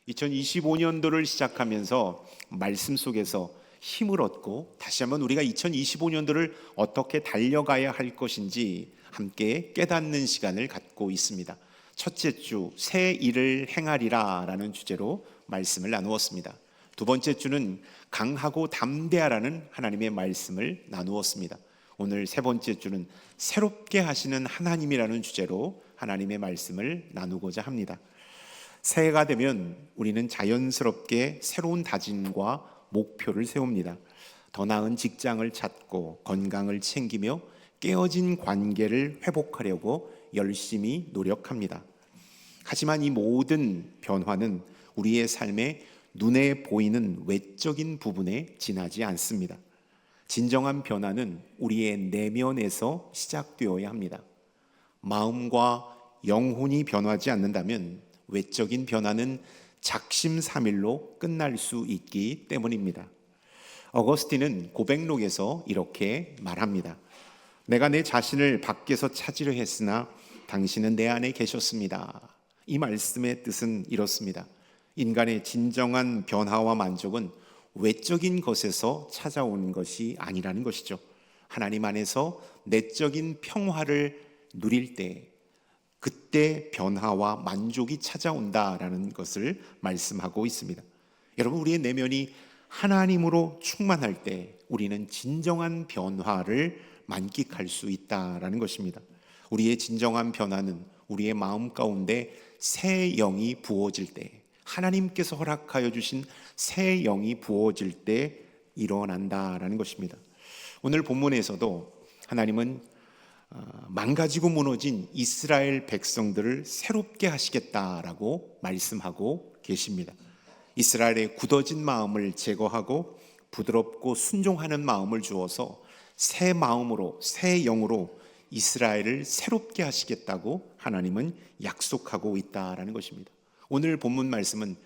2025년도를 시작하면서 말씀 속에서 힘을 얻고 다시 한번 우리가 2025년도를 어떻게 달려가야 할 것인지 함께 깨닫는 시간을 갖고 있습니다. 첫째 주, 새 일을 행하리라 라는 주제로 말씀을 나누었습니다. 두 번째 주는 강하고 담대하라는 하나님의 말씀을 나누었습니다. 오늘 세 번째 주는 새롭게 하시는 하나님이라는 주제로 하나님의 말씀을 나누고자 합니다. 새해가 되면 우리는 자연스럽게 새로운 다짐과 목표를 세웁니다. 더 나은 직장을 찾고 건강을 챙기며 깨어진 관계를 회복하려고 열심히 노력합니다. 하지만 이 모든 변화는 우리의 삶에 눈에 보이는 외적인 부분에 지나지 않습니다. 진정한 변화는 우리의 내면에서 시작되어야 합니다. 마음과 영혼이 변하지 않는다면 외적인 변화는 작심삼일로 끝날 수 있기 때문입니다. 어거스틴은 고백록에서 이렇게 말합니다. 내가 내 자신을 밖에서 찾으려 했으나 당신은 내 안에 계셨습니다. 이 말씀의 뜻은 이렇습니다. 인간의 진정한 변화와 만족은 외적인 것에서 찾아오는 것이 아니라는 것이죠. 하나님 안에서 내적인 평화를 누릴 때 그때 변화와 만족이 찾아온다라는 것을 말씀하고 있습니다. 여러분, 우리의 내면이 하나님으로 충만할 때 우리는 진정한 변화를 만끽할 수 있다라는 것입니다. 우리의 진정한 변화는 우리의 마음 가운데 새 영이 부어질 때, 하나님께서 허락하여 주신 새 영이 부어질 때 일어난다라는 것입니다. 오늘 본문에서도 하나님은 망가지고 무너진 이스라엘 백성들을 새롭게 하시겠다라고 말씀하고 계십니다. 이스라엘의 굳어진 마음을 제거하고 부드럽고 순종하는 마음을 주어서 새 마음으로, 새 영으로 이스라엘을 새롭게 하시겠다고 하나님은 약속하고 있다라는 것입니다. 오늘 본문 말씀은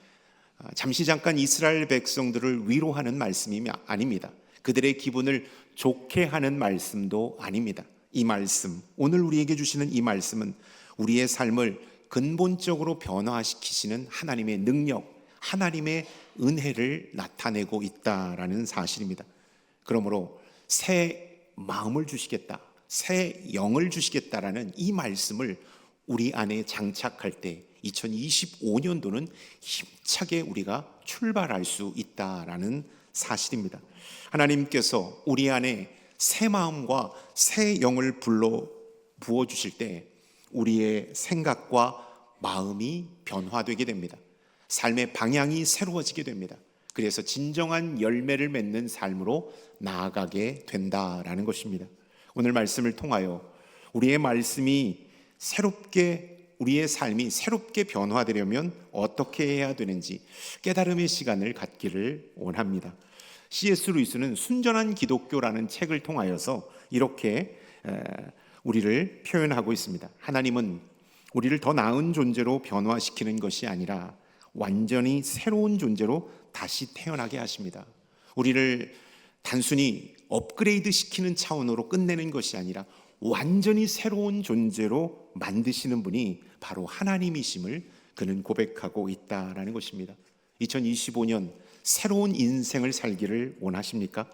잠시 잠깐 이스라엘 백성들을 위로하는 말씀이 아닙니다. 그들의 기분을 좋게 하는 말씀도 아닙니다. 이 말씀, 오늘 우리에게 주시는 이 말씀은 우리의 삶을 근본적으로 변화시키시는 하나님의 능력, 하나님의 은혜를 나타내고 있다라는 사실입니다. 그러므로 새 마음을 주시겠다, 새 영을 주시겠다라는 이 말씀을 우리 안에 장착할 때 2025년도는 힘차게 우리가 출발할 수 있다라는 사실입니다. 하나님께서 우리 안에 새 마음과 새 영을 부어주실 때 우리의 생각과 마음이 변화되게 됩니다. 삶의 방향이 새로워지게 됩니다. 그래서 진정한 열매를 맺는 삶으로 나아가게 된다라는 것입니다. 오늘 말씀을 통하여 우리의 말씀이 우리의 삶이 새롭게 변화되려면 어떻게 해야 되는지 깨달음의 시간을 갖기를 원합니다. C.S. 루이스는 순전한 기독교라는 책을 통하여서 이렇게 우리를 표현하고 있습니다. 하나님은 우리를 더 나은 존재로 변화시키는 것이 아니라 완전히 새로운 존재로 다시 태어나게 하십니다. 우리를 단순히 업그레이드 시키는 차원으로 끝내는 것이 아니라 완전히 새로운 존재로 만드시는 분이 바로 하나님이심을 그는 고백하고 있다라는 것입니다. 2025년 새로운 인생을 살기를 원하십니까?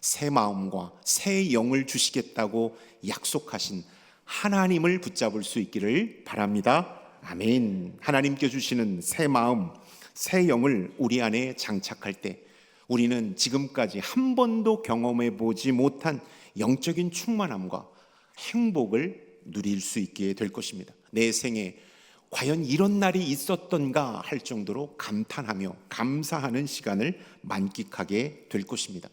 새 마음과 새 영을 주시겠다고 약속하신 하나님을 붙잡을 수 있기를 바랍니다. 아멘. 하나님께 주시는 새 마음, 새 영을 우리 안에 장착할 때 우리는 지금까지 한 번도 경험해 보지 못한 영적인 충만함과 행복을 누릴 수 있게 될 것입니다. 내 생에 과연 이런 날이 있었던가 할 정도로 감탄하며 감사하는 시간을 만끽하게 될 것입니다.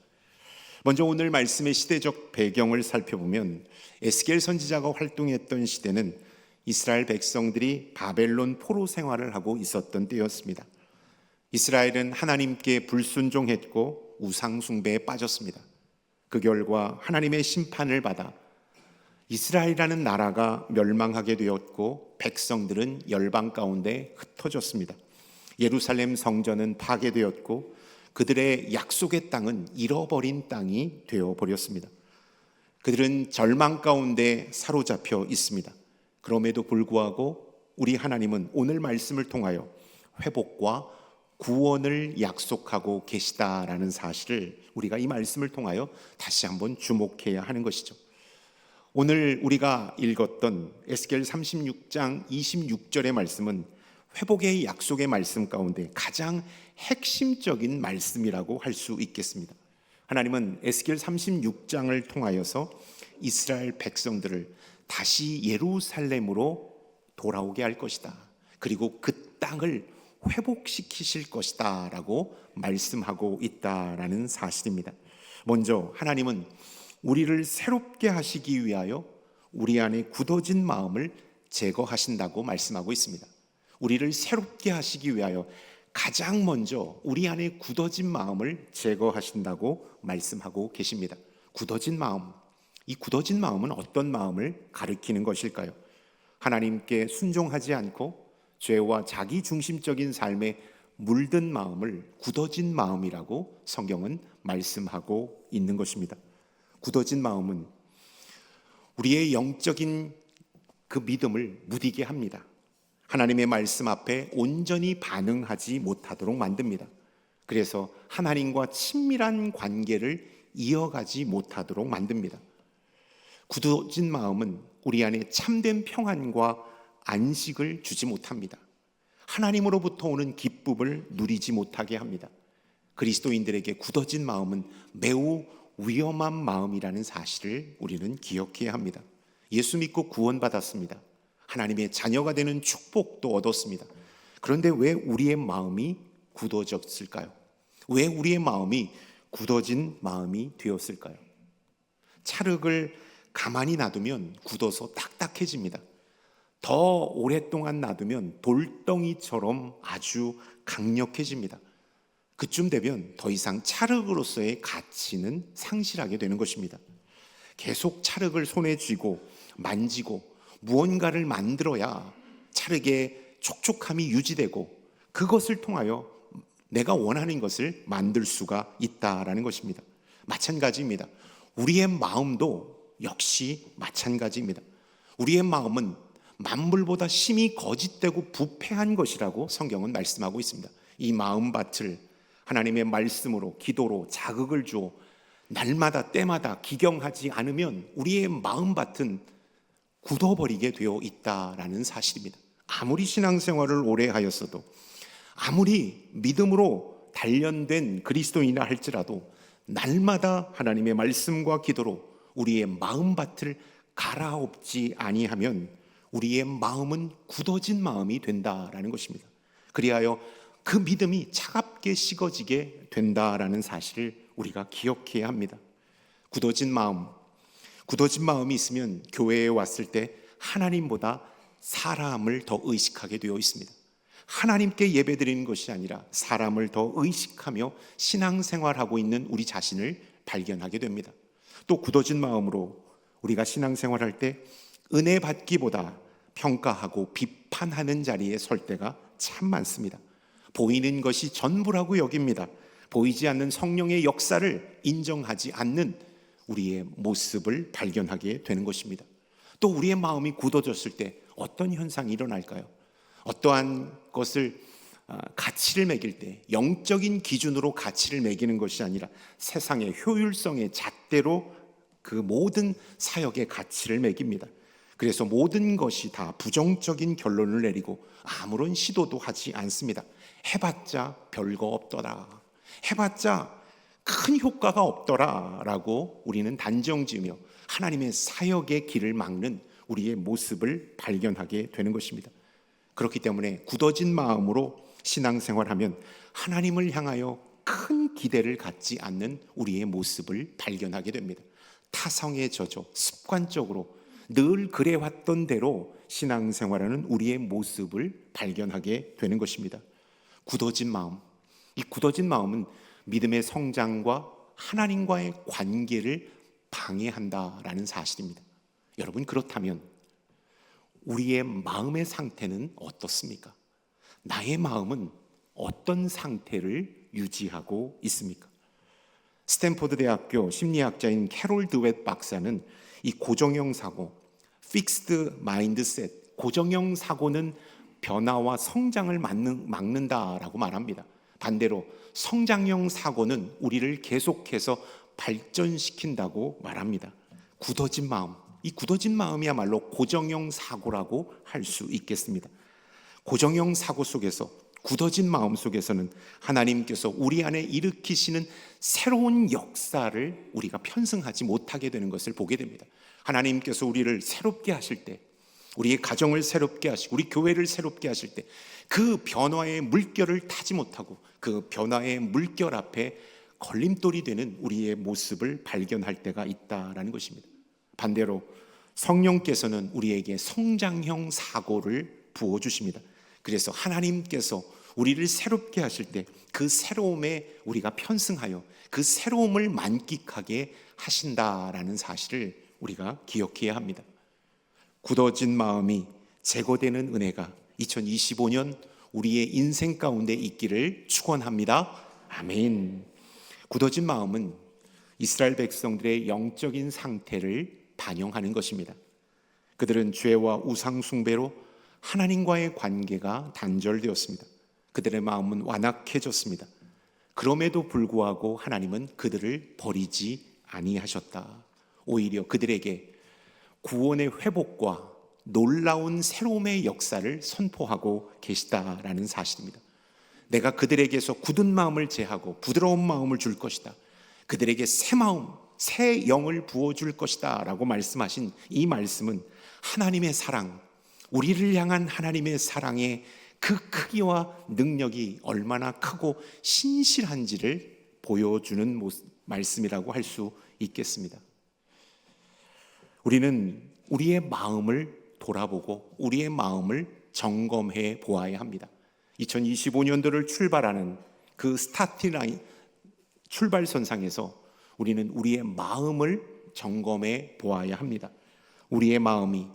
먼저 오늘 말씀의 시대적 배경을 살펴보면 에스겔 선지자가 활동했던 시대는 이스라엘 백성들이 바벨론 포로 생활을 하고 있었던 때였습니다. 이스라엘은 하나님께 불순종했고 우상 숭배에 빠졌습니다. 그 결과 하나님의 심판을 받아 이스라엘이라는 나라가 멸망하게 되었고 백성들은 열방 가운데 흩어졌습니다. 예루살렘 성전은 파괴되었고 그들의 약속의 땅은 잃어버린 땅이 되어버렸습니다. 그들은 절망 가운데 사로잡혀 있습니다. 그럼에도 불구하고 우리 하나님은 오늘 말씀을 통하여 회복과 구원을 약속하고 계시다라는 사실을 우리가 이 말씀을 통하여 다시 한번 주목해야 하는 것이죠. 오늘 우리가 읽었던 에스겔 36장 26절의 말씀은 회복의 약속의 말씀 가운데 가장 핵심적인 말씀이라고 할 수 있겠습니다. 하나님은 에스겔 36장을 통하여서 이스라엘 백성들을 다시 예루살렘으로 돌아오게 할 것이다. 그리고 그 땅을 회복시키실 것이다 라고 말씀하고 있다라는 사실입니다. 먼저 하나님은 우리를 새롭게 하시기 위하여 우리 안에 굳어진 마음을 제거하신다고 말씀하고 있습니다. 우리를 새롭게 하시기 위하여 가장 먼저 우리 안에 굳어진 마음을 제거하신다고 말씀하고 계십니다. 굳어진 마음, 이 굳어진 마음은 어떤 마음을 가리키는 것일까요? 하나님께 순종하지 않고 죄와 자기 중심적인 삶에 물든 마음을 굳어진 마음이라고 성경은 말씀하고 있는 것입니다. 굳어진 마음은 우리의 영적인 그 믿음을 무디게 합니다. 하나님의 말씀 앞에 온전히 반응하지 못하도록 만듭니다. 그래서 하나님과 친밀한 관계를 이어가지 못하도록 만듭니다. 굳어진 마음은 우리 안에 참된 평안과 안식을 주지 못합니다. 하나님으로부터 오는 기쁨을 누리지 못하게 합니다. 그리스도인들에게 굳어진 마음은 매우 위험한 마음이라는 사실을 우리는 기억해야 합니다. 예수 믿고 구원받았습니다. 하나님의 자녀가 되는 축복도 얻었습니다. 그런데 왜 우리의 마음이 굳어졌을까요? 왜 우리의 마음이 굳어진 마음이 되었을까요? 찰흙을 가만히 놔두면 굳어서 딱딱해집니다. 더 오랫동안 놔두면 돌덩이처럼 아주 강력해집니다. 그쯤 되면 더 이상 찰흙으로서의 가치는 상실하게 되는 것입니다. 계속 찰흙을 손에 쥐고 만지고 무언가를 만들어야 찰흙의 촉촉함이 유지되고 그것을 통하여 내가 원하는 것을 만들 수가 있다라는 것입니다. 마찬가지입니다. 우리의 마음도 역시 마찬가지입니다. 우리의 마음은 만물보다 심히 거짓되고 부패한 것이라고 성경은 말씀하고 있습니다. 이 마음밭을 하나님의 말씀으로 기도로 자극을 주어 날마다 때마다 기경하지 않으면 우리의 마음밭은 굳어버리게 되어 있다라는 사실입니다. 아무리 신앙생활을 오래 하였어도 아무리 믿음으로 단련된 그리스도인이라 할지라도 날마다 하나님의 말씀과 기도로 우리의 마음밭을 갈아엎지 아니하면 우리의 마음은 굳어진 마음이 된다라는 것입니다. 그리하여 그 믿음이 차갑게 식어지게 된다라는 사실을 우리가 기억해야 합니다. 굳어진 마음이 있으면 교회에 왔을 때 하나님보다 사람을 더 의식하게 되어 있습니다. 하나님께 예배드리는 것이 아니라 사람을 더 의식하며 신앙생활하고 있는 우리 자신을 발견하게 됩니다. 또 굳어진 마음으로 우리가 신앙생활할 때 은혜 받기보다 평가하고 비판하는 자리에 설 때가 참 많습니다. 보이는 것이 전부라고 여깁니다. 보이지 않는 성령의 역사를 인정하지 않는 우리의 모습을 발견하게 되는 것입니다. 또 우리의 마음이 굳어졌을 때 어떤 현상이 일어날까요? 어떠한 것을 가치를 매길 때 영적인 기준으로 가치를 매기는 것이 아니라 세상의 효율성의 잣대로 그 모든 사역의 가치를 매깁니다. 그래서 모든 것이 다 부정적인 결론을 내리고 아무런 시도도 하지 않습니다. 해봤자 별거 없더라, 해봤자 큰 효과가 없더라 라고 우리는 단정지으며 하나님의 사역의 길을 막는 우리의 모습을 발견하게 되는 것입니다. 그렇기 때문에 굳어진 마음으로 신앙생활하면 하나님을 향하여 큰 기대를 갖지 않는 우리의 모습을 발견하게 됩니다. 타성에 젖어 습관적으로 늘 그래왔던 대로 신앙생활하는 우리의 모습을 발견하게 되는 것입니다. 굳어진 마음, 이 굳어진 마음은 믿음의 성장과 하나님과의 관계를 방해한다라는 사실입니다. 여러분, 그렇다면 우리의 마음의 상태는 어떻습니까? 나의 마음은 어떤 상태를 유지하고 있습니까? 스탠포드 대학교 심리학자인 캐롤 드웨트 박사는 이 고정형 사고, 픽스드 마인드셋, 고정형 사고는 변화와 성장을 막는다라고 말합니다. 반대로 성장형 사고는 우리를 계속해서 발전시킨다고 말합니다. 굳어진 마음, 이 굳어진 마음이야말로 고정형 사고라고 할 수 있겠습니다. 고정형 사고 속에서, 굳어진 마음 속에서는 하나님께서 우리 안에 일으키시는 새로운 역사를 우리가 편승하지 못하게 되는 것을 보게 됩니다. 하나님께서 우리를 새롭게 하실 때, 우리의 가정을 새롭게 하시고 우리 교회를 새롭게 하실 때, 그 변화의 물결을 타지 못하고 그 변화의 물결 앞에 걸림돌이 되는 우리의 모습을 발견할 때가 있다라는 것입니다. 반대로 성령께서는 우리에게 성장형 사고를 부어주십니다. 그래서 하나님께서 우리를 새롭게 하실 때 그 새로움에 우리가 편승하여 그 새로움을 만끽하게 하신다라는 사실을 우리가 기억해야 합니다. 굳어진 마음이 제거되는 은혜가 2025년 우리의 인생 가운데 있기를 축원합니다. 아멘. 굳어진 마음은 이스라엘 백성들의 영적인 상태를 반영하는 것입니다. 그들은 죄와 우상 숭배로 하나님과의 관계가 단절되었습니다. 그들의 마음은 완악해졌습니다. 그럼에도 불구하고 하나님은 그들을 버리지 아니하셨다. 오히려 그들에게 구원의 회복과 놀라운 새로움의 역사를 선포하고 계시다라는 사실입니다. 내가 그들에게서 굳은 마음을 제하고 부드러운 마음을 줄 것이다. 그들에게 새 마음, 새 영을 부어줄 것이다 라고 말씀하신 이 말씀은 하나님의 사랑, 우리를 향한 하나님의 사랑의 그 크기와 능력이 얼마나 크고 신실한지를 보여주는 말씀이라고 할 수 있겠습니다. 우리는 우리의 마음을 돌아보고 우리의 마음을 점검해 보아야 합니다. 2025년도를 출발하는 그 스타트 라인, 출발선상에서 우리는 우리의 마음을 점검해 보아야 합니다. 우리의 마음이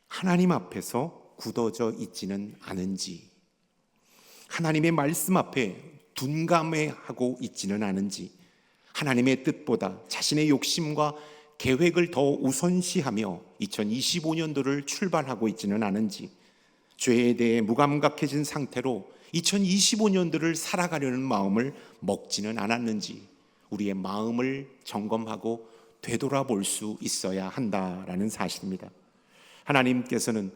하나님 앞에서 굳어져 있지는 않은지, 하나님의 말씀 앞에 둔감해하고 있지는 않은지, 하나님의 뜻보다 자신의 욕심과 계획을 더 우선시하며 2025년도를 출발하고 있지는 않은지, 죄에 대해 무감각해진 상태로 2025년도를 살아가려는 마음을 먹지는 않았는지, 우리의 마음을 점검하고 되돌아볼 수 있어야 한다라는 사실입니다. 하나님께서는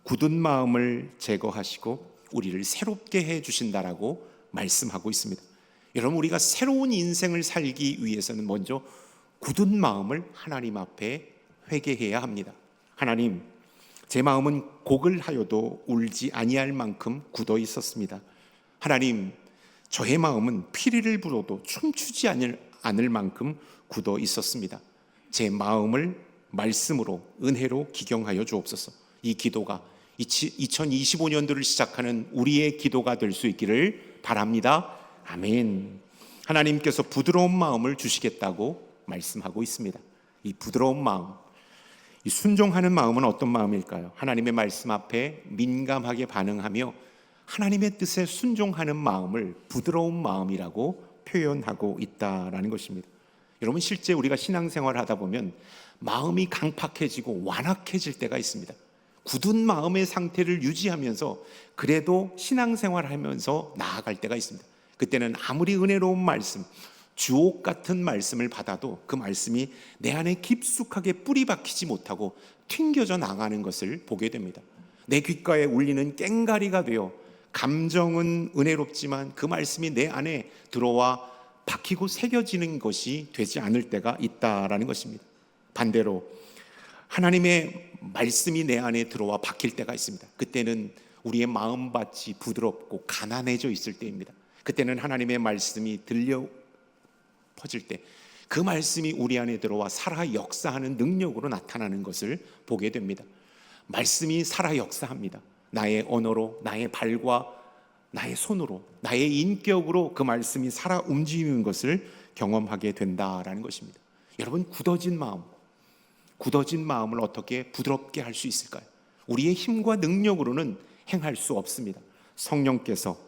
굳은 마음을 제거하시고 우리를 새롭게 해주신다라고 말씀하고 있습니다. 여러분, 우리가 새로운 인생을 살기 위해서는 먼저 굳은 마음을 하나님 앞에 회개해야 합니다. 하나님, 제 마음은 곡을 하여도 울지 아니할 만큼 굳어 있었습니다. 하나님, 저의 마음은 피리를 불어도 춤추지 않을 만큼 굳어 있었습니다. 제 마음을 말씀으로, 은혜로 기경하여 주옵소서. 이 기도가 2025년도를 시작하는 우리의 기도가 될 수 있기를 바랍니다. 아멘. 하나님께서 부드러운 마음을 주시겠다고 말씀하고 있습니다. 이 부드러운 마음, 이 순종하는 마음은 어떤 마음일까요? 하나님의 말씀 앞에 민감하게 반응하며 하나님의 뜻에 순종하는 마음을 부드러운 마음이라고 표현하고 있다라는 것입니다. 여러분, 실제 우리가 신앙생활을 하다 보면 마음이 강팍해지고 완악해질 때가 있습니다. 굳은 마음의 상태를 유지하면서 그래도 신앙생활을 하면서 나아갈 때가 있습니다. 그때는 아무리 은혜로운 말씀, 주옥 같은 말씀을 받아도 그 말씀이 내 안에 깊숙하게 뿌리 박히지 못하고 튕겨져 나가는 것을 보게 됩니다. 내 귓가에 울리는 꽹가리가 되어 감정은 은혜롭지만 그 말씀이 내 안에 들어와 박히고 새겨지는 것이 되지 않을 때가 있다라는 것입니다. 반대로 하나님의 말씀이 내 안에 들어와 박힐 때가 있습니다. 그때는 우리의 마음밭이 부드럽고 가난해져 있을 때입니다. 그때는 하나님의 말씀이 들려 퍼질 때 그 말씀이 우리 안에 들어와 살아 역사하는 능력으로 나타나는 것을 보게 됩니다. 말씀이 살아 역사합니다. 나의 언어로, 나의 발과 나의 손으로, 나의 인격으로 그 말씀이 살아 움직이는 것을 경험하게 된다라는 것입니다. 여러분, 굳어진 마음을 어떻게 부드럽게 할 수 있을까요? 우리의 힘과 능력으로는 행할 수 없습니다. 성령께서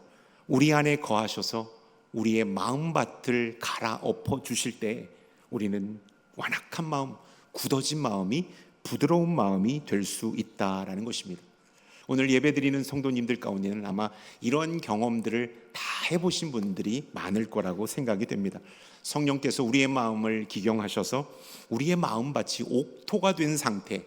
우리 안에 거하셔서 우리의 마음밭을 갈아엎어 주실 때 우리는 완악한 마음, 굳어진 마음이 부드러운 마음이 될 수 있다라는 것입니다. 오늘 예배드리는 성도님들 가운데는 아마 이런 경험들을 다 해보신 분들이 많을 거라고 생각이 됩니다. 성령께서 우리의 마음을 기경하셔서 우리의 마음밭이 옥토가 된 상태,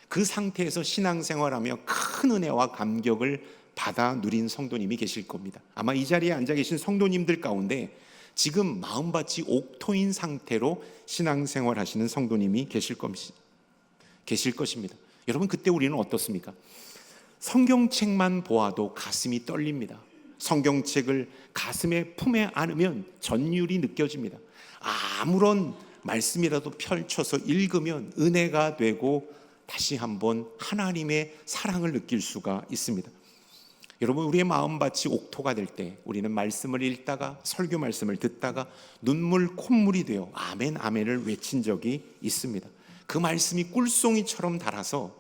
그 상태에서 신앙생활하며 큰 은혜와 감격을 받아 누린 성도님이 계실 겁니다. 아마 이 자리에 앉아 계신 성도님들 가운데 지금 마음밭이 옥토인 상태로 신앙생활 하시는 성도님이 계실 것입니다. 여러분, 그때 우리는 어떻습니까? 성경책만 보아도 가슴이 떨립니다. 성경책을 가슴에 품에 안으면 전율이 느껴집니다. 아무런 말씀이라도 펼쳐서 읽으면 은혜가 되고 다시 한번 하나님의 사랑을 느낄 수가 있습니다. 여러분, 우리의 마음밭이 옥토가 될 때 우리는 말씀을 읽다가, 설교 말씀을 듣다가 눈물 콧물이 되어 아멘 아멘을 외친 적이 있습니다. 그 말씀이 꿀송이처럼 달아서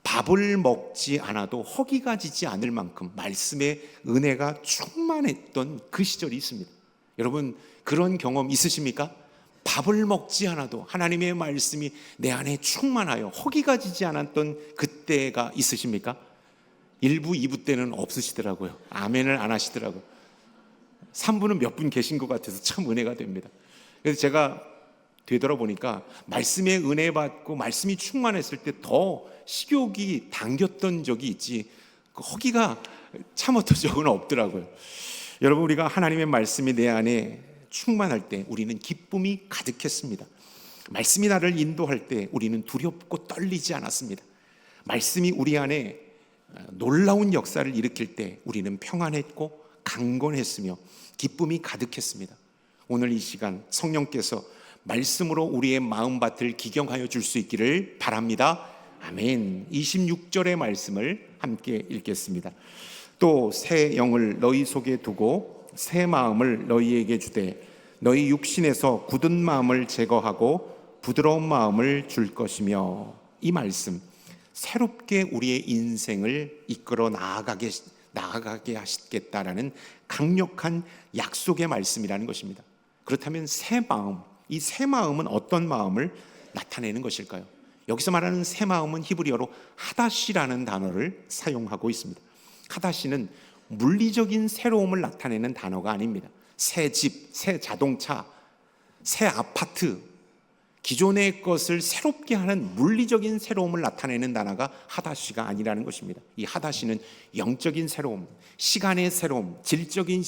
밥을 먹지 않아도 허기가 지지 않을 만큼 말씀의 은혜가 충만했던 그 시절이 있습니다. 여러분, 그런 경험 있으십니까? 밥을 먹지 않아도 하나님의 말씀이 내 안에 충만하여 허기가 지지 않았던 그때가 있으십니까? 1부, 2부 때는 없으시더라고요. 아멘을 안 하시더라고요. 3부는 몇 분 계신 것 같아서 참 은혜가 됩니다. 그래서 제가 되돌아보니까 말씀에 은혜 받고 말씀이 충만했을 때 더 식욕이 당겼던 적이 있지 그 허기가 참았던 적은 없더라고요. 여러분, 우리가 하나님의 말씀이 내 안에 충만할 때 우리는 기쁨이 가득했습니다. 말씀이 나를 인도할 때 우리는 두렵고 떨리지 않았습니다. 말씀이 우리 안에 놀라운 역사를 일으킬 때 우리는 평안했고 강건했으며 기쁨이 가득했습니다. 오늘 이 시간 성령께서 말씀으로 우리의 마음밭을 기경하여 줄 수 있기를 바랍니다. 아멘. 26절의 말씀을 함께 읽겠습니다. 또 새 영을 너희 속에 두고 새 마음을 너희에게 주되 너희 육신에서 굳은 마음을 제거하고 부드러운 마음을 줄 것이며, 이 말씀 새롭게 우리의 인생을 이끌어 나아가게 하시겠다라는 강력한 약속의 말씀이라는 것입니다. 그렇다면 새 마음, 이 새 마음은 어떤 마음을 나타내는 것일까요? 여기서 말하는 새 마음은 히브리어로 하다시라는 단어를 사용하고 있습니다. 하다시는 물리적인 새로움을 나타내는 단어가 아닙니다. 새 집, 새 자동차, 새 아파트, 기존의 것을 새롭게 하는 물리적인 새로움을 나타내는 단어가 하다시가 아니라는 것입니다. 이 하다시는 영적인 새로움, 시간의 새로움, 질적인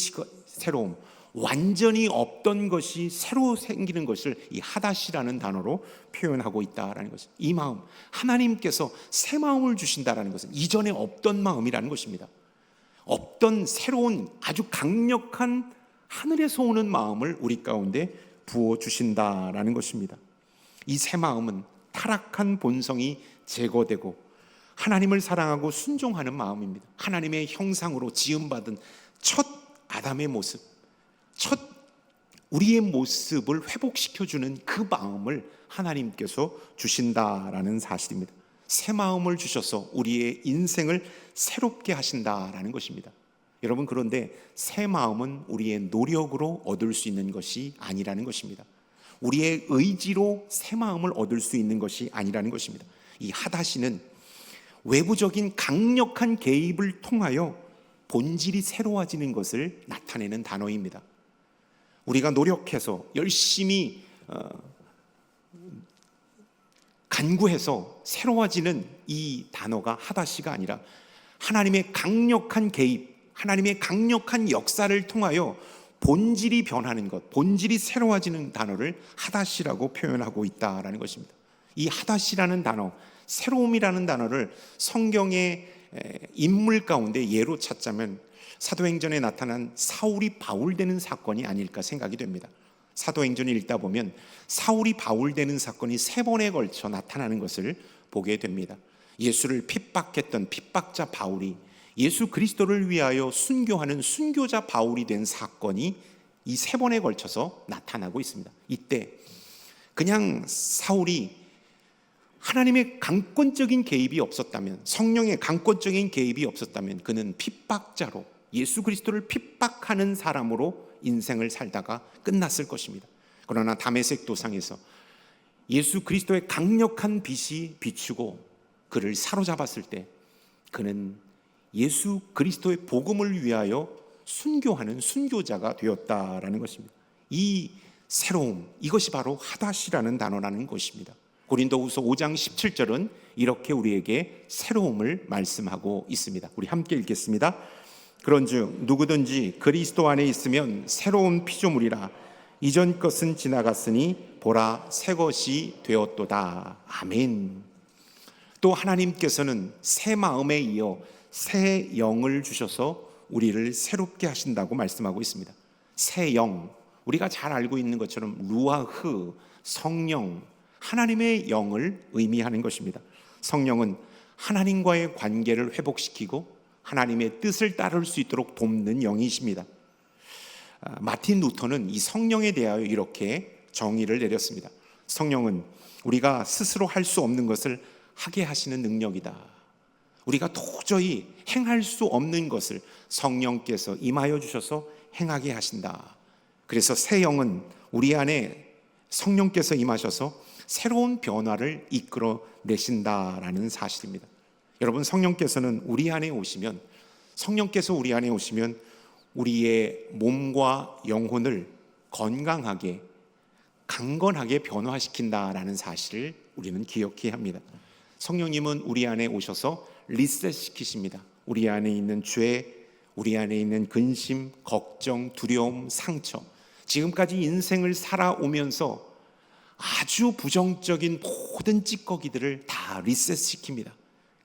새로움, 완전히 없던 것이 새로 생기는 것을 이 하다시라는 단어로 표현하고 있다라는 것입니다. 이 마음, 하나님께서 새 마음을 주신다라는 것은 이전에 없던 마음이라는 것입니다. 없던 새로운 아주 강력한 하늘에서 오는 마음을 우리 가운데 부어주신다라는 것입니다. 이 새 마음은 타락한 본성이 제거되고 하나님을 사랑하고 순종하는 마음입니다. 하나님의 형상으로 지음받은 첫 아담의 모습, 첫 우리의 모습을 회복시켜주는 그 마음을 하나님께서 주신다라는 사실입니다. 새 마음을 주셔서 우리의 인생을 새롭게 하신다라는 것입니다. 여러분, 그런데 새 마음은 우리의 노력으로 얻을 수 있는 것이 아니라는 것입니다. 우리의 의지로 새 마음을 얻을 수 있는 것이 아니라는 것입니다. 이 하다시는 외부적인 강력한 개입을 통하여 본질이 새로워지는 것을 나타내는 단어입니다. 우리가 노력해서 열심히 간구해서 새로워지는 이 단어가 하다시가 아니라 하나님의 강력한 개입, 하나님의 강력한 역사를 통하여 본질이 변하는 것, 본질이 새로워지는 단어를 하다시라고 표현하고 있다라는 것입니다. 이 하다시라는 단어, 새로움이라는 단어를 성경의 인물 가운데 예로 찾자면 사도행전에 나타난 사울이 바울되는 사건이 아닐까 생각이 됩니다. 사도행전을 읽다 보면 사울이 바울되는 사건이 3번에 걸쳐 나타나는 것을 보게 됩니다. 예수를 핍박했던 핍박자 바울이 예수 그리스도를 위하여 순교하는 순교자 바울이 된 사건이 이 3번에 걸쳐서 나타나고 있습니다. 이때 그냥 사울이 하나님의 강권적인 개입이 없었다면, 성령의 강권적인 개입이 없었다면 그는 핍박자로, 예수 그리스도를 핍박하는 사람으로 인생을 살다가 끝났을 것입니다. 그러나 다메섹 도상에서 예수 그리스도의 강력한 빛이 비추고 그를 사로잡았을 때 그는 예수 그리스도의 복음을 위하여 순교하는 순교자가 되었다라는 것입니다. 이 새로움, 이것이 바로 하다시라는 단어라는 것입니다. 고린도후서 5장 17절은 이렇게 우리에게 새로움을 말씀하고 있습니다. 우리 함께 읽겠습니다. 그런즉 누구든지 그리스도 안에 있으면 새로운 피조물이라, 이전 것은 지나갔으니 보라 새 것이 되었도다. 아멘. 또 하나님께서는 새 마음에 이어 새 영을 주셔서 우리를 새롭게 하신다고 말씀하고 있습니다. 새 영, 우리가 잘 알고 있는 것처럼 루아흐, 성령, 하나님의 영을 의미하는 것입니다. 성령은 하나님과의 관계를 회복시키고 하나님의 뜻을 따를 수 있도록 돕는 영이십니다. 마틴 루터는 이 성령에 대하여 이렇게 정의를 내렸습니다. 성령은 우리가 스스로 할 수 없는 것을 하게 하시는 능력이다. 우리가 도저히 행할 수 없는 것을 성령께서 임하여 주셔서 행하게 하신다. 그래서 새 영은 우리 안에 성령께서 임하셔서 새로운 변화를 이끌어 내신다라는 사실입니다. 여러분, 성령께서 우리 안에 오시면 우리의 몸과 영혼을 건강하게, 강건하게 변화시킨다라는 사실을 우리는 기억해야 합니다. 성령님은 우리 안에 오셔서 리셋시키십니다. 우리 안에 있는 죄, 우리 안에 있는 근심, 걱정, 두려움, 상처, 지금까지 인생을 살아오면서 아주 부정적인 모든 찌꺼기들을 다 리셋시킵니다.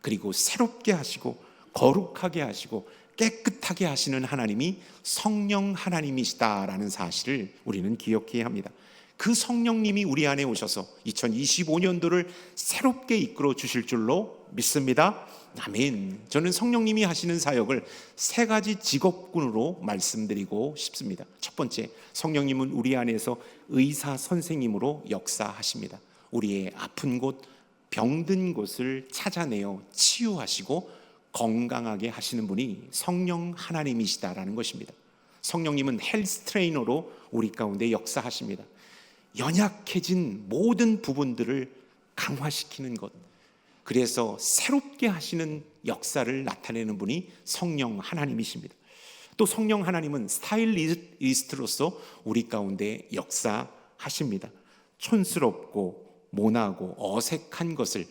그리고 새롭게 하시고 거룩하게 하시고 깨끗하게 하시는 하나님이 성령 하나님이시다라는 사실을 우리는 기억해야 합니다. 그 성령님이 우리 안에 오셔서 2025년도를 새롭게 이끌어 주실 줄로 믿습니다. 아멘. 저는 성령님이 하시는 사역을 세 가지 직업군으로 말씀드리고 싶습니다. 첫 번째, 성령님은 우리 안에서 의사 선생님으로 역사하십니다. 우리의 아픈 곳, 병든 곳을 찾아내어 치유하시고 건강하게 하시는 분이 성령 하나님이시다라는 것입니다. 성령님은 헬스 트레이너로 우리 가운데 역사하십니다. 연약해진 모든 부분들을 강화시키는 것, 그래서 새롭게 하시는 역사를 나타내는 분이 성령 하나님이십니다. 또 성령 하나님은 스타일리스트로서 우리 가운데 역사하십니다. 촌스럽고 모나고 어색한 것을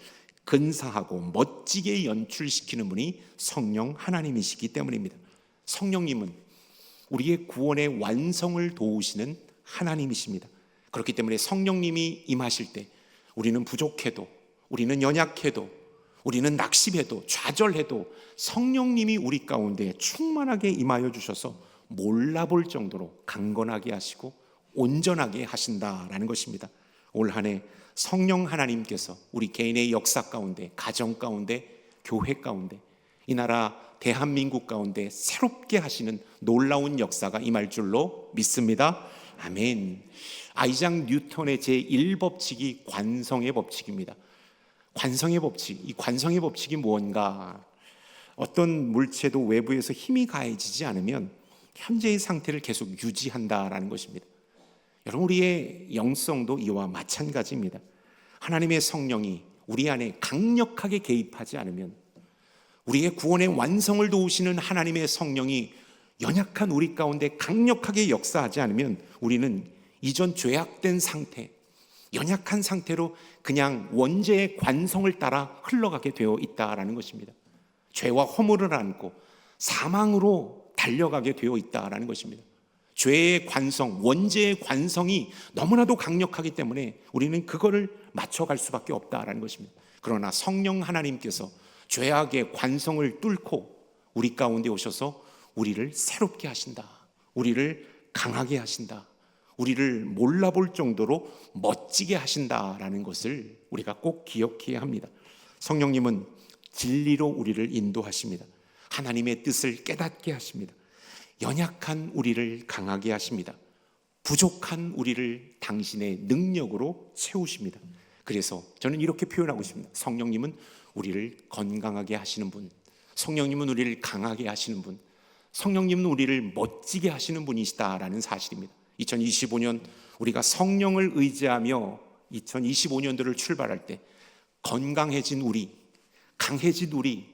근사하고 멋지게 연출시키는 분이 성령 하나님이시기 때문입니다. 성령님은 우리의 구원의 완성을 도우시는 하나님이십니다. 그렇기 때문에 성령님이 임하실 때 우리는 부족해도, 우리는 연약해도, 우리는 낙심해도 좌절해도 성령님이 우리 가운데 충만하게 임하여 주셔서 몰라볼 정도로 강건하게 하시고 온전하게 하신다라는 것입니다. 올 한 해 성령 하나님께서 우리 개인의 역사 가운데, 가정 가운데, 교회 가운데, 이 나라 대한민국 가운데 새롭게 하시는 놀라운 역사가 임할 줄로 믿습니다. 아멘. 아이작 뉴턴의 제1법칙이 관성의 법칙입니다. 관성의 법칙, 이 관성의 법칙이 무언가? 어떤 물체도 외부에서 힘이 가해지지 않으면 현재의 상태를 계속 유지한다라는 것입니다. 여러분, 우리의 영성도 이와 마찬가지입니다. 하나님의 성령이 우리 안에 강력하게 개입하지 않으면, 우리의 구원의 완성을 도우시는 하나님의 성령이 연약한 우리 가운데 강력하게 역사하지 않으면 우리는 이전 죄악된 상태, 연약한 상태로 그냥 원죄의 관성을 따라 흘러가게 되어 있다라는 것입니다. 죄와 허물을 안고 사망으로 달려가게 되어 있다라는 것입니다. 죄의 관성, 원죄의 관성이 너무나도 강력하기 때문에 우리는 그거를 맞춰갈 수밖에 없다라는 것입니다. 그러나 성령 하나님께서 죄악의 관성을 뚫고 우리 가운데 오셔서 우리를 새롭게 하신다, 우리를 강하게 하신다, 우리를 몰라볼 정도로 멋지게 하신다라는 것을 우리가 꼭 기억해야 합니다. 성령님은 진리로 우리를 인도하십니다. 하나님의 뜻을 깨닫게 하십니다. 연약한 우리를 강하게 하십니다. 부족한 우리를 당신의 능력으로 채우십니다. 그래서 저는 이렇게 표현하고 싶습니다. 성령님은 우리를 건강하게 하시는 분, 성령님은 우리를 강하게 하시는 분, 성령님은 우리를 멋지게 하시는 분이시다라는 사실입니다. 2025년 우리가 성령을 의지하며 2025년도를 출발할 때 건강해진 우리, 강해진 우리,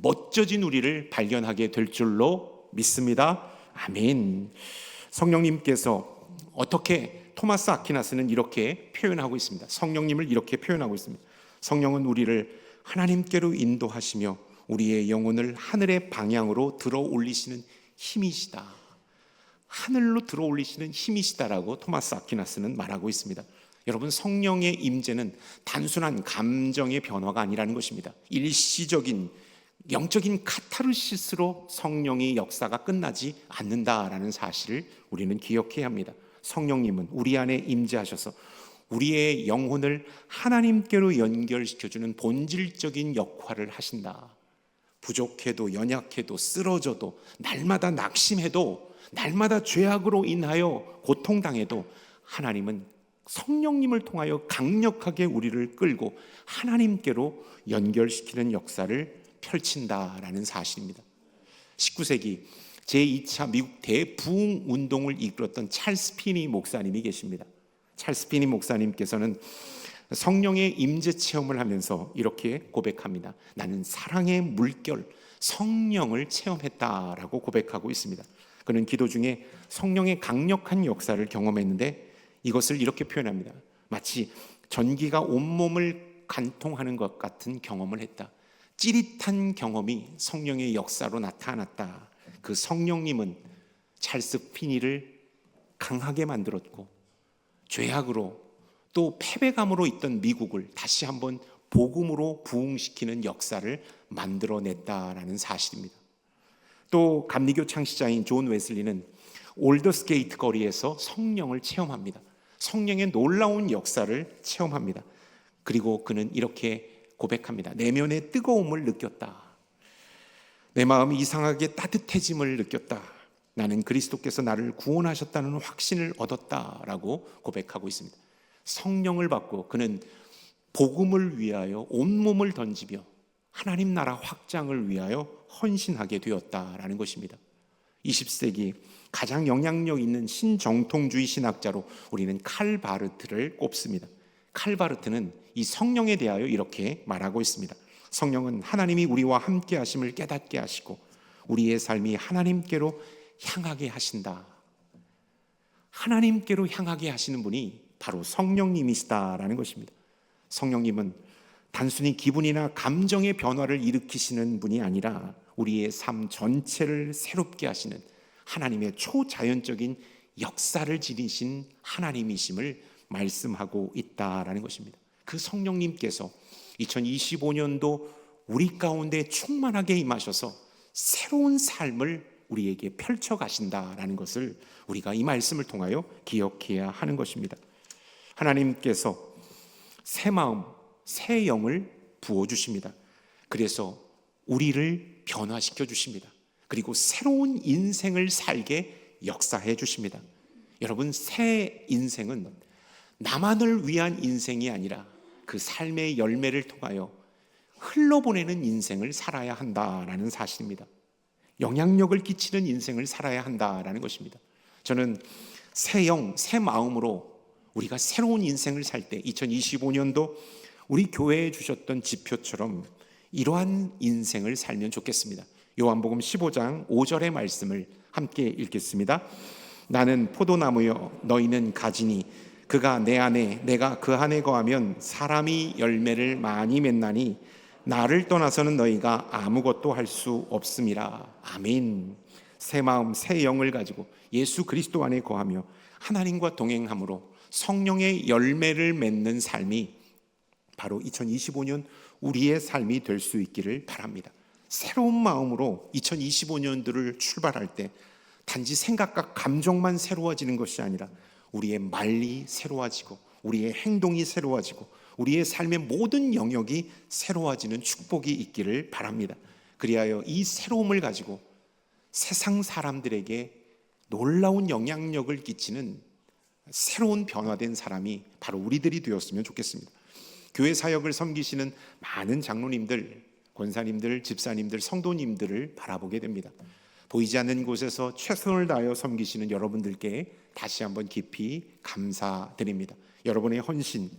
멋져진 우리를 발견하게 될 줄로 믿습니다. 아멘. 성령님께서 어떻게, 토마스 아퀴나스는 이렇게 표현하고 있습니다. 성령님을 이렇게 표현하고 있습니다. 성령은 우리를 하나님께로 인도하시며 우리의 영혼을 하늘의 방향으로 들어 올리시는 힘이시다. 하늘로 들어 올리시는 힘이시다라고 토마스 아퀴나스는 말하고 있습니다. 여러분, 성령의 임재는 단순한 감정의 변화가 아니라는 것입니다. 일시적인 영적인 카타르시스로 성령의 역사가 끝나지 않는다라는 사실을 우리는 기억해야 합니다. 성령님은 우리 안에 임재하셔서 우리의 영혼을 하나님께로 연결시켜주는 본질적인 역할을 하신다. 부족해도 연약해도 쓰러져도 날마다 낙심해도 날마다 죄악으로 인하여 고통당해도 하나님은 성령님을 통하여 강력하게 우리를 끌고 하나님께로 연결시키는 역사를 펼친다라는 사실입니다. 19세기 제2차 미국 대부흥 운동을 이끌었던 찰스 피니 목사님이 계십니다. 찰스 피니 목사님께서는 성령의 임재 체험을 하면서 이렇게 고백합니다. 나는 사랑의 물결 성령을 체험했다라고 고백하고 있습니다. 그는 기도 중에 성령의 강력한 역사를 경험했는데 이것을 이렇게 표현합니다. 마치 전기가 온몸을 관통하는 것 같은 경험을 했다. 찌릿한 경험이 성령의 역사로 나타났다. 그 성령님은 찰스 피니를 강하게 만들었고 죄악으로 또 패배감으로 있던 미국을 다시 한번 복음으로 부흥시키는 역사를 만들어냈다라는 사실입니다. 또 감리교 창시자인 존 웨슬리는 올더스게이트 거리에서 성령을 체험합니다. 성령의 놀라운 역사를 체험합니다. 그리고 그는 이렇게 고백합니다. 내면의 뜨거움을 느꼈다. 내 마음이 이상하게 따뜻해짐을 느꼈다. 나는 그리스도께서 나를 구원하셨다는 확신을 얻었다라고 고백하고 있습니다. 성령을 받고 그는 복음을 위하여 온몸을 던지며 하나님 나라 확장을 위하여 헌신하게 되었다라는 것입니다. 20세기 가장 영향력 있는 신정통주의 신학자로 우리는 칼 바르트를 꼽습니다. 칼 바르트는 이 성령에 대하여 이렇게 말하고 있습니다. 성령은 하나님이 우리와 함께 하심을 깨닫게 하시고 우리의 삶이 하나님께로 향하게 하신다. 하나님께로 향하게 하시는 분이 바로 성령님이시다라는 것입니다. 성령님은 단순히 기분이나 감정의 변화를 일으키시는 분이 아니라 우리의 삶 전체를 새롭게 하시는 하나님의 초자연적인 역사를 지니신 하나님이심을 말씀하고 있다라는 것입니다. 그 성령님께서 2025년도 우리 가운데 충만하게 임하셔서 새로운 삶을 우리에게 펼쳐 가신다라는 것을 우리가 이 말씀을 통하여 기억해야 하는 것입니다. 하나님께서 새 마음, 새 영을 부어주십니다. 그래서 우리를 변화시켜 주십니다. 그리고 새로운 인생을 살게 역사해 주십니다. 여러분, 새 인생은 나만을 위한 인생이 아니라 그 삶의 열매를 통하여 흘러보내는 인생을 살아야 한다라는 사실입니다. 영향력을 끼치는 인생을 살아야 한다라는 것입니다. 저는 새 영, 새 마음으로 우리가 새로운 인생을 살 때 2025년도 우리 교회에 주셨던 지표처럼 이러한 인생을 살면 좋겠습니다. 요한복음 15장 5절의 말씀을 함께 읽겠습니다. 나는 포도나무여 너희는 가지니 그가 내 안에 내가 그 안에 거하면 사람이 열매를 많이 맺나니 나를 떠나서는 너희가 아무것도 할 수 없음이라. 아멘. 새 마음 새 영을 가지고 예수 그리스도 안에 거하며 하나님과 동행함으로 성령의 열매를 맺는 삶이 바로 2025년 우리의 삶이 될 수 있기를 바랍니다. 새로운 마음으로 2025년도를 출발할 때 단지 생각과 감정만 새로워지는 것이 아니라 우리의 말이 새로워지고 우리의 행동이 새로워지고 우리의 삶의 모든 영역이 새로워지는 축복이 있기를 바랍니다. 그리하여 이 새로움을 가지고 세상 사람들에게 놀라운 영향력을 끼치는 새로운 변화된 사람이 바로 우리들이 되었으면 좋겠습니다. 교회 사역을 섬기시는 많은 장로님들, 권사님들, 집사님들, 성도님들을 바라보게 됩니다. 보이지 않는 곳에서 최선을 다하여 섬기시는 여러분들께 다시 한번 깊이 감사드립니다. 여러분의 헌신,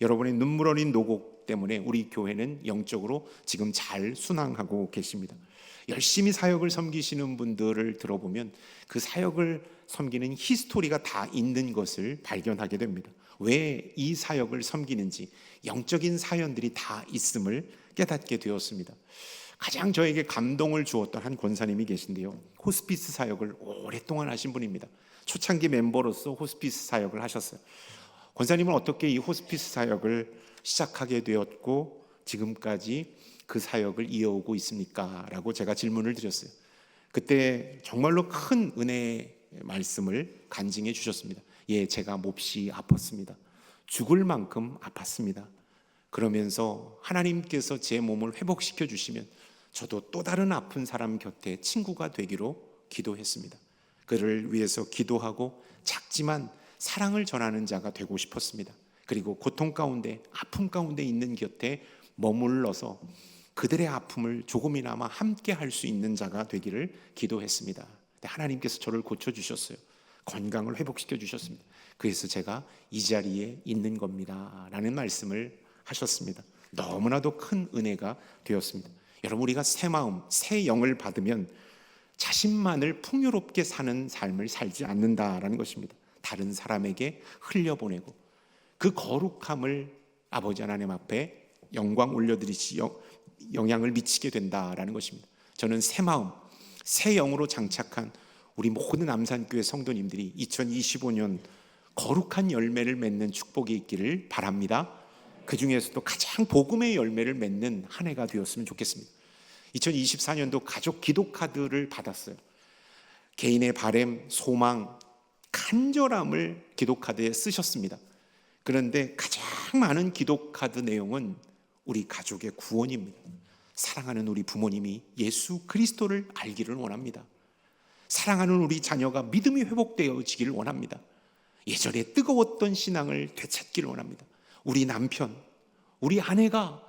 여러분의 눈물 어린 노곡 때문에 우리 교회는 영적으로 지금 잘 순항하고 계십니다. 열심히 사역을 섬기시는 분들을 들어보면 그 사역을 섬기는 히스토리가 다 있는 것을 발견하게 됩니다. 왜 이 사역을 섬기는지 영적인 사연들이 다 있음을 깨닫게 되었습니다. 가장 저에게 감동을 주었던 한 권사님이 계신데요, 호스피스 사역을 오랫동안 하신 분입니다. 초창기 멤버로서 호스피스 사역을 하셨어요. 권사님은 어떻게 이 호스피스 사역을 시작하게 되었고 지금까지 그 사역을 이어오고 있습니까? 라고 제가 질문을 드렸어요. 그때 정말로 큰 은혜의 말씀을 간증해 주셨습니다. 예, 제가 몹시 아팠습니다. 죽을 만큼 아팠습니다. 그러면서 하나님께서 제 몸을 회복시켜 주시면 저도 또 다른 아픈 사람 곁에 친구가 되기로 기도했습니다. 그를 위해서 기도하고 작지만 사랑을 전하는 자가 되고 싶었습니다. 그리고 고통 가운데, 아픔 가운데 있는 곁에 머물러서 그들의 아픔을 조금이나마 함께 할 수 있는 자가 되기를 기도했습니다. 하나님께서 저를 고쳐주셨어요. 건강을 회복시켜 주셨습니다. 그래서 제가 이 자리에 있는 겁니다 라는 말씀을 하셨습니다. 너무나도 큰 은혜가 되었습니다. 여러분, 우리가 새 마음, 새 영을 받으면 자신만을 풍요롭게 사는 삶을 살지 않는다라는 것입니다. 다른 사람에게 흘려보내고 그 거룩함을 아버지 하나님 앞에 영광 올려드리시 영향을 미치게 된다라는 것입니다. 저는 새 마음, 새 영으로 장착한 우리 모든 남산교회 성도님들이 2025년 거룩한 열매를 맺는 축복이 있기를 바랍니다. 그 중에서도 가장 복음의 열매를 맺는 한 해가 되었으면 좋겠습니다. 2024년도 가족 기도 카드를 받았어요. 개인의 바람, 소망, 간절함을 기도 카드에 쓰셨습니다. 그런데 가장 많은 기도 카드 내용은 우리 가족의 구원입니다. 사랑하는 우리 부모님이 예수 그리스도를 알기를 원합니다. 사랑하는 우리 자녀가 믿음이 회복되어지기를 원합니다. 예전에 뜨거웠던 신앙을 되찾기를 원합니다. 우리 남편, 우리 아내가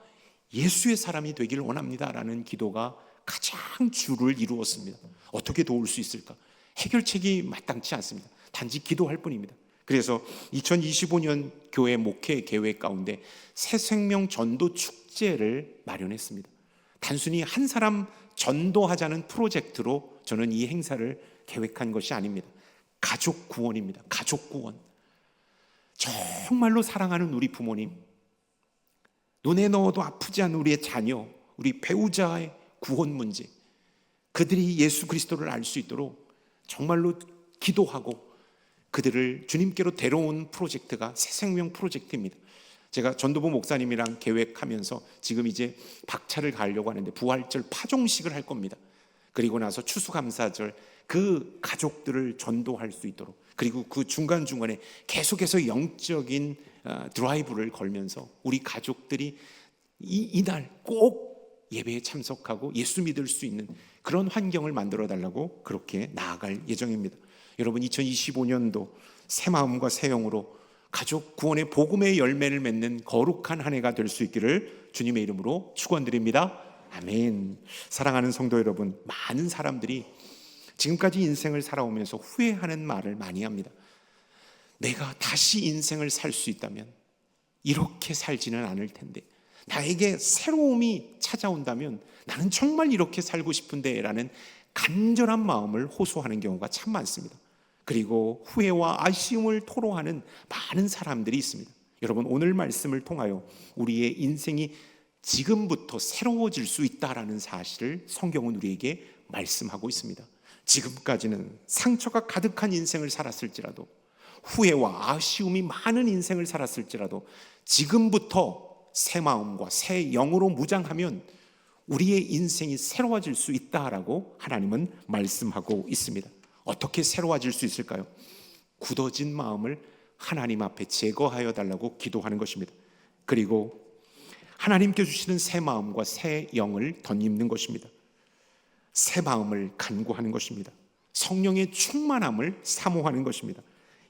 예수의 사람이 되기를 원합니다라는 기도가 가장 주를 이루었습니다. 어떻게 도울 수 있을까? 해결책이 마땅치 않습니다. 단지 기도할 뿐입니다. 그래서 2025년 교회 목회 계획 가운데 새 생명 전도 축제를 마련했습니다. 단순히 한 사람 전도하자는 프로젝트로 저는 이 행사를 계획한 것이 아닙니다. 가족 구원입니다. 가족 구원. 정말로 사랑하는 우리 부모님, 눈에 넣어도 아프지 않은 우리의 자녀, 우리 배우자의 구원 문제, 그들이 예수 그리스도를 알 수 있도록 정말로 기도하고 그들을 주님께로 데려온 프로젝트가 새생명 프로젝트입니다. 제가 전도부 목사님이랑 계획하면서 지금 이제 박차를 가려고 하는데 부활절 파종식을 할 겁니다. 그리고 나서 추수감사절 그 가족들을 전도할 수 있도록, 그리고 그 중간중간에 계속해서 영적인 드라이브를 걸면서 우리 가족들이 이날 꼭 예배에 참석하고 예수 믿을 수 있는 그런 환경을 만들어 달라고 그렇게 나아갈 예정입니다. 여러분, 2025년도 새 마음과 새 영으로 가족 구원의 복음의 열매를 맺는 거룩한 한 해가 될 수 있기를 주님의 이름으로 축원드립니다. 아멘. 사랑하는 성도 여러분, 많은 사람들이 지금까지 인생을 살아오면서 후회하는 말을 많이 합니다. 내가 다시 인생을 살 수 있다면 이렇게 살지는 않을 텐데, 나에게 새로움이 찾아온다면 나는 정말 이렇게 살고 싶은데 라는 간절한 마음을 호소하는 경우가 참 많습니다. 그리고 후회와 아쉬움을 토로하는 많은 사람들이 있습니다. 여러분, 오늘 말씀을 통하여 우리의 인생이 지금부터 새로워질 수 있다라는 사실을 성경은 우리에게 말씀하고 있습니다. 지금까지는 상처가 가득한 인생을 살았을지라도, 후회와 아쉬움이 많은 인생을 살았을지라도 지금부터 새 마음과 새 영으로 무장하면 우리의 인생이 새로워질 수 있다라고 하나님은 말씀하고 있습니다. 어떻게 새로워질 수 있을까요? 굳어진 마음을 하나님 앞에 제거하여 달라고 기도하는 것입니다. 그리고 하나님께 주시는 새 마음과 새 영을 덧입는 것입니다. 새 마음을 간구하는 것입니다. 성령의 충만함을 사모하는 것입니다.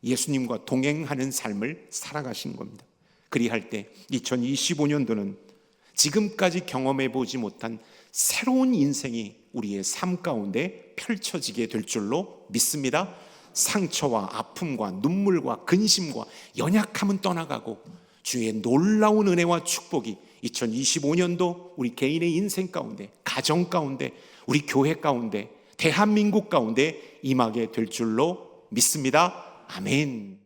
예수님과 동행하는 삶을 살아가시는 겁니다. 그리할 때 2025년도는 지금까지 경험해 보지 못한 새로운 인생이 우리의 삶 가운데 펼쳐지게 될 줄로 믿습니다. 상처와 아픔과 눈물과 근심과 연약함은 떠나가고 주의 놀라운 은혜와 축복이 2025년도 우리 개인의 인생 가운데, 가정 가운데, 우리 교회 가운데, 대한민국 가운데 임하게 될 줄로 믿습니다. 아멘.